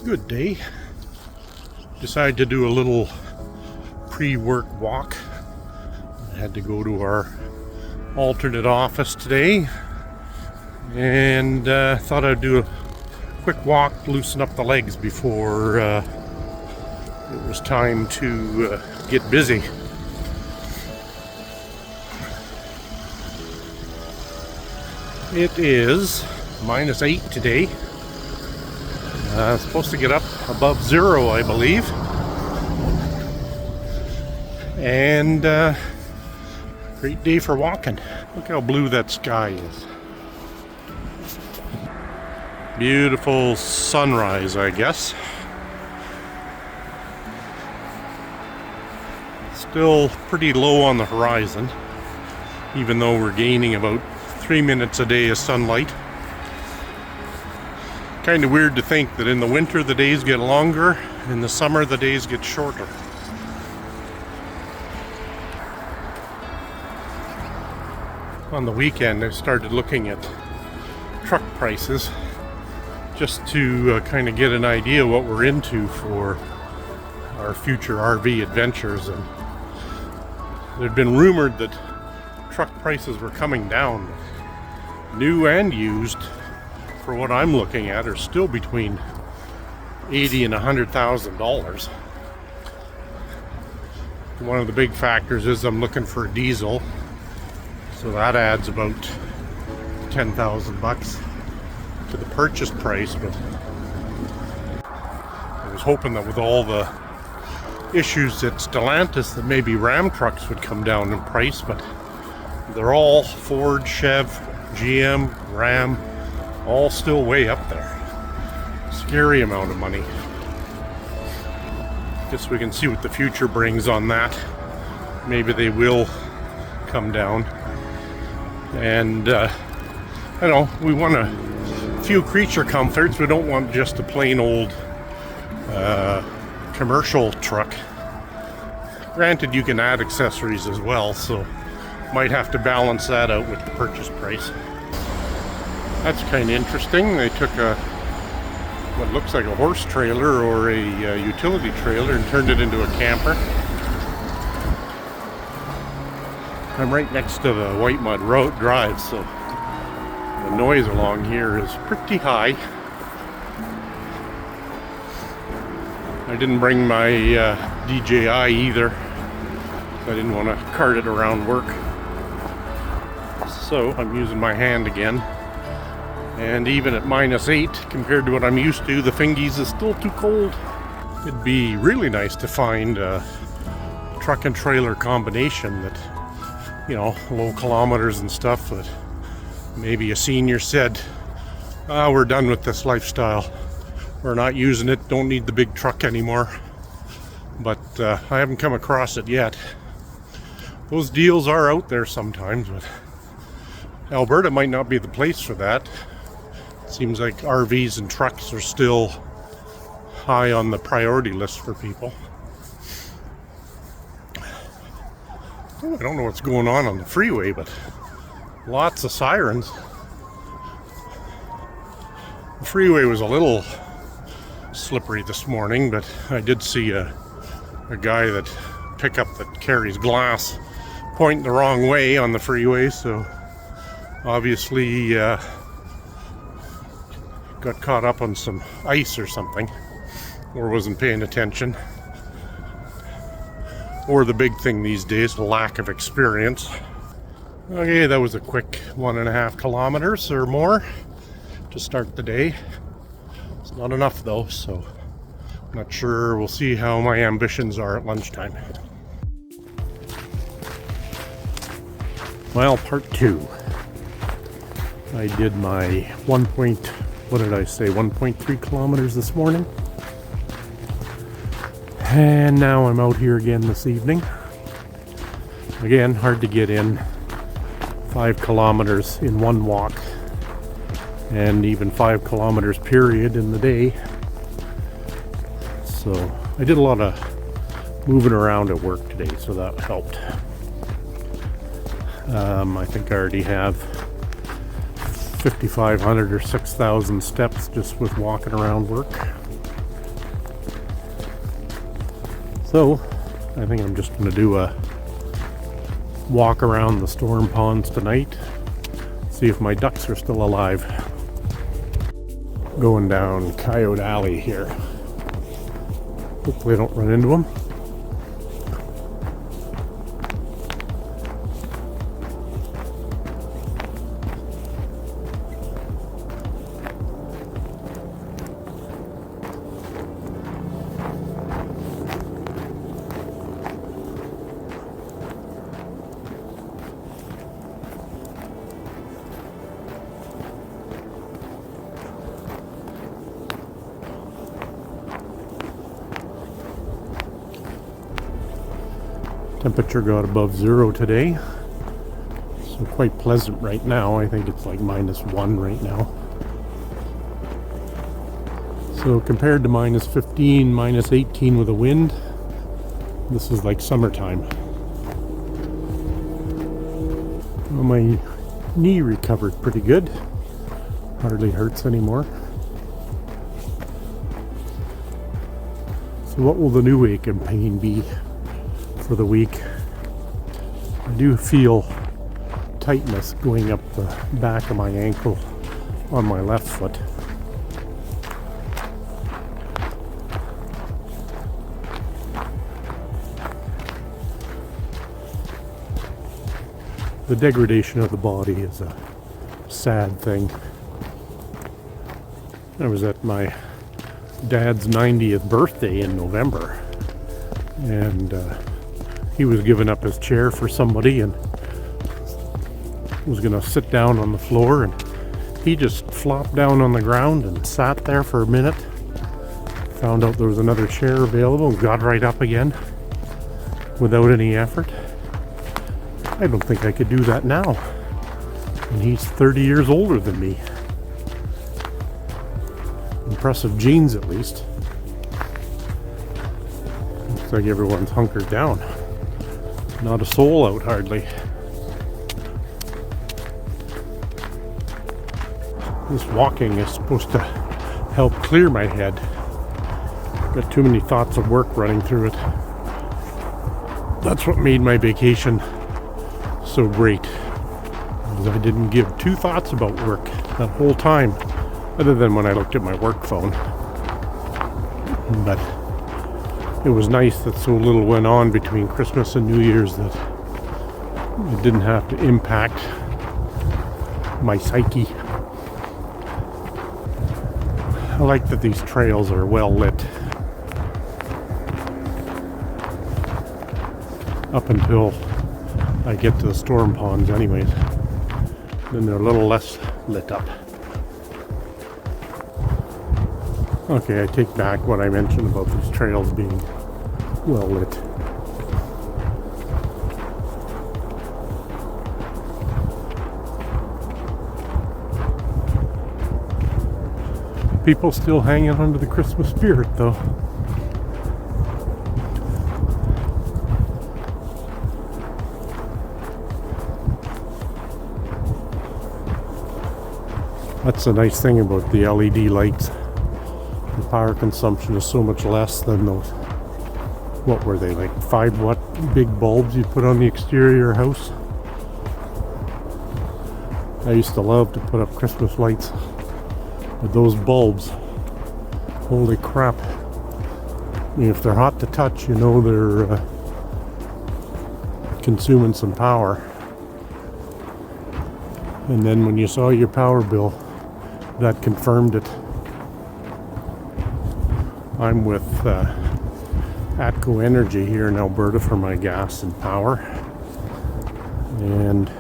Good day. Decided to do a little pre-work walk. I had to go to our alternate office today, and thought I'd do a quick walk, loosen up the legs before it was time to get busy. It is -8 today. Supposed to get up above 0, I believe. And great day for walking. Look how blue that sky is. Beautiful sunrise, I guess. Still pretty low on the horizon, even though we're gaining about 3 minutes a day of sunlight. Kind of weird to think that in the winter the days get longer, in the summer the days get shorter. On the weekend I started looking at truck prices just to kind of get an idea what we're into for our future RV adventures, and it had been rumored that truck prices were coming down. New and used, for what I'm looking at, are still between $80,000 and $100,000. One of the big factors is I'm looking for a diesel, so that adds about $10,000 to the purchase price. But I was hoping that with all the issues at Stellantis that maybe Ram trucks would come down in price, but they're all Ford, Chev, GM, Ram, all still way up there. Scary amount of money. Guess we can see what the future brings on that. Maybe they will come down. And I know we want a few creature comforts. We don't want just a plain old commercial truck. Granted, you can add accessories as well, so might have to balance that out with the purchase price. That's kind of interesting. They took what looks like a horse trailer or a utility trailer and turned it into a camper. I'm right next to the White Mud Road Drive, so the noise along here is pretty high. I didn't bring my DJI either. I didn't want to cart it around work. So I'm using my hand again. And even at -8, compared to what I'm used to, the fingies is still too cold. It'd be really nice to find a truck and trailer combination that, you know, low kilometers and stuff, that maybe a senior said, we're done with this lifestyle. We're not using it, don't need the big truck anymore. But I haven't come across it yet. Those deals are out there sometimes, but Alberta might not be the place for that. Seems like RVs and trucks are still high on the priority list for people. I don't know what's going on the freeway, but lots of sirens. The freeway was a little slippery this morning, but I did see a guy pickup that carries glass pointing the wrong way on the freeway, so obviously got caught up on some ice or something, or wasn't paying attention. Or the big thing these days, lack of experience. Okay, that was a quick 1.5 kilometers or more to start the day. It's not enough though, so I'm not sure. We'll see how my ambitions are at lunchtime. Well, part 2. I did my 1.3 kilometers this morning. And now I'm out here again this evening. Again, hard to get in 5 kilometers in one walk, and even 5 kilometers period in the day. So I did a lot of moving around at work today, so that helped. I think I already have 5,500 or 6,000 steps just with walking around work. So I think I'm just going to do a walk around the storm ponds tonight, see if my ducks are still alive. Going down Coyote Alley here. Hopefully I don't run into them. Temperature got above 0 today, so quite pleasant right now. I think it's like -1 right now. So compared to -15, -18 with a wind, this is like summertime. Well, my knee recovered pretty good. Hardly hurts anymore. So what will the new ache and pain be for the week? I do feel tightness going up the back of my ankle on my left foot. The degradation of the body is a sad thing. I was at my dad's 90th birthday in November, and he was giving up his chair for somebody and was going to sit down on the floor, and he just flopped down on the ground and sat there for a minute, found out there was another chair available and got right up again without any effort. I don't think I could do that now, and he's 30 years older than me. Impressive genes, at least. Looks like everyone's hunkered down. Not a soul out, hardly. This walking is supposed to help clear my head. Got too many thoughts of work running through it. That's what made my vacation so great. Because I didn't give two thoughts about work that whole time, other than when I looked at my work phone. But it was nice that so little went on between Christmas and New Year's that it didn't have to impact my psyche. I like that these trails are well lit. Up until I get to the storm ponds anyways. Then they're a little less lit up. Okay, I take back what I mentioned about these trails being well lit. People still hanging on to the Christmas spirit, though. That's the nice thing about the LED lights. The power consumption is so much less than those, what were they, like 5-watt big bulbs you put on the exterior house. I used to love to put up Christmas lights with those bulbs. Holy crap. I mean, if they're hot to touch, you know they're consuming some power. And then when you saw your power bill, that confirmed it. I'm with ATCO Energy here in Alberta for my gas and power. And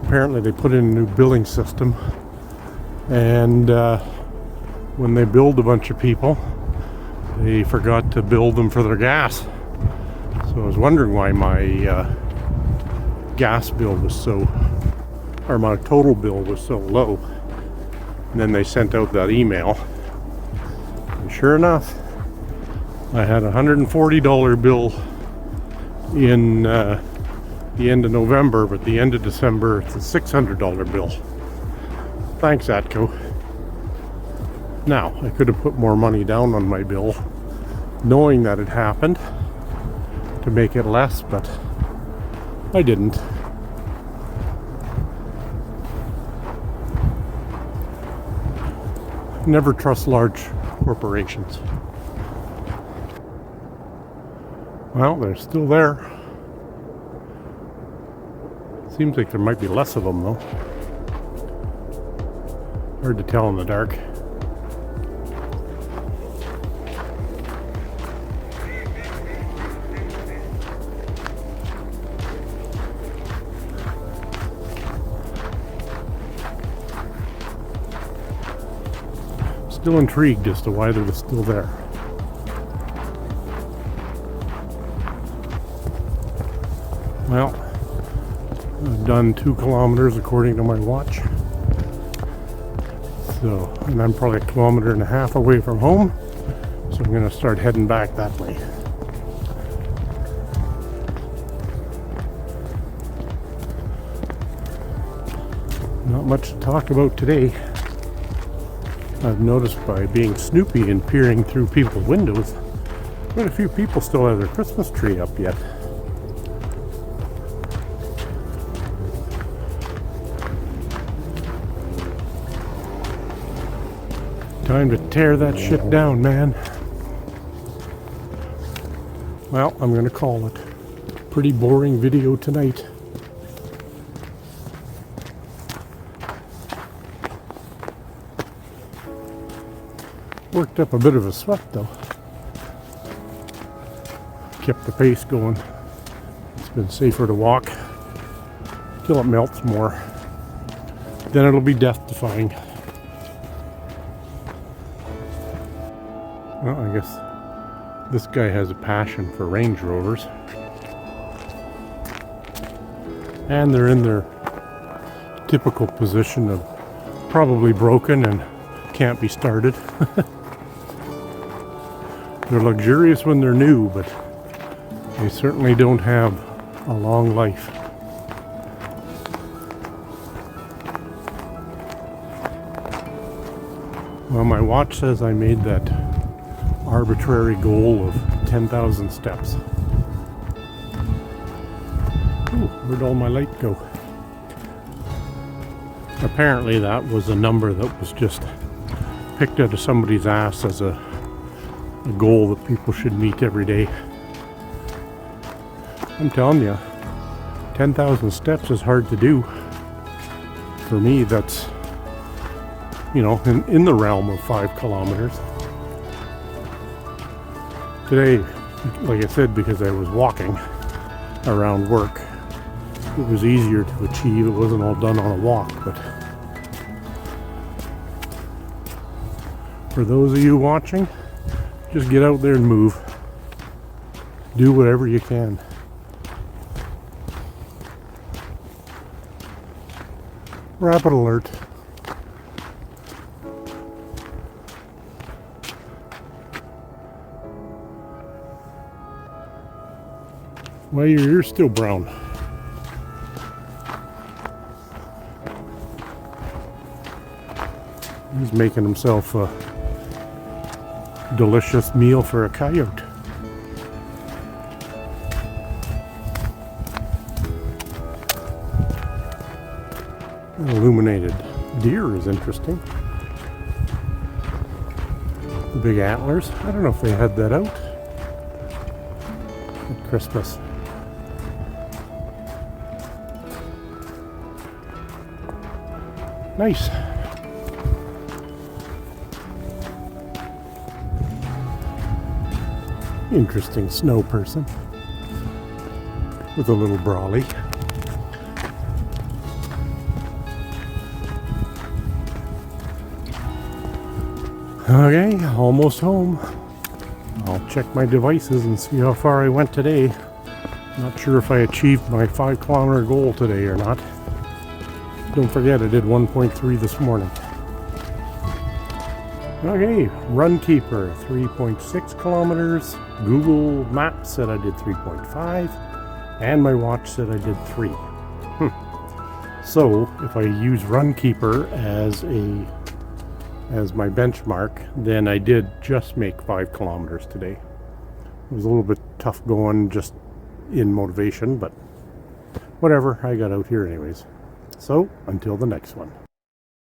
apparently they put in a new billing system. And when they billed a bunch of people, they forgot to bill them for their gas. So I was wondering why my gas bill was so, or my total bill was so low. And then they sent out that email. And sure enough, I had a $140 bill in the end of November, but the end of December, it's a $600 bill. Thanks, ATCO. Now, I could have put more money down on my bill knowing that it happened to make it less, but I didn't. Never trust large corporations. Well, they're still there. Seems like there might be less of them, though. Hard to tell in the dark. Still intrigued as to why they're still there. Well, I've done 2 kilometers according to my watch. So, and I'm probably 1.5 kilometers away from home. So I'm going to start heading back that way. Not much to talk about today. I've noticed by being snoopy and peering through people's windows, quite a few people still have their Christmas tree up yet. Time to tear that shit down, man. Well, I'm gonna call it. Pretty boring video tonight. Worked up a bit of a sweat though. Kept the pace going. It's been safer to walk till it melts more. Then it'll be death-defying. Well, I guess this guy has a passion for Range Rovers. And they're in their typical position of probably broken and can't be started. They're luxurious when they're new, but they certainly don't have a long life. Well, my watch says I made that arbitrary goal of 10,000 steps. Ooh, where'd all my light go? Apparently that was a number that was just picked out of somebody's ass as a goal that people should meet every day. I'm telling you, 10,000 steps is hard to do. For me, that's, you know, in the realm of 5 kilometers. Today, like I said, because I was walking around work, it was easier to achieve. It wasn't all done on a walk, but for those of you watching, just get out there and move. Do whatever you can. Rapid alert. Well, your ear's still brown. He's making himself a delicious meal for a coyote. An illuminated deer is interesting. The big antlers. I don't know if they had that out at Christmas. Nice. Interesting snow person with a little brolly. Okay, almost home. I'll check my devices and see how far I went today. Not sure if I achieved my 5 kilometer goal today or not. Don't forget, I did 1.3 this morning. Okay, Runkeeper, 3.6 kilometers. Google Maps said I did 3.5. And my watch said I did 3. So, if I use Runkeeper as my benchmark, then I did just make 5 kilometers today. It was a little bit tough going just in motivation, but whatever, I got out here anyways. So, until the next one.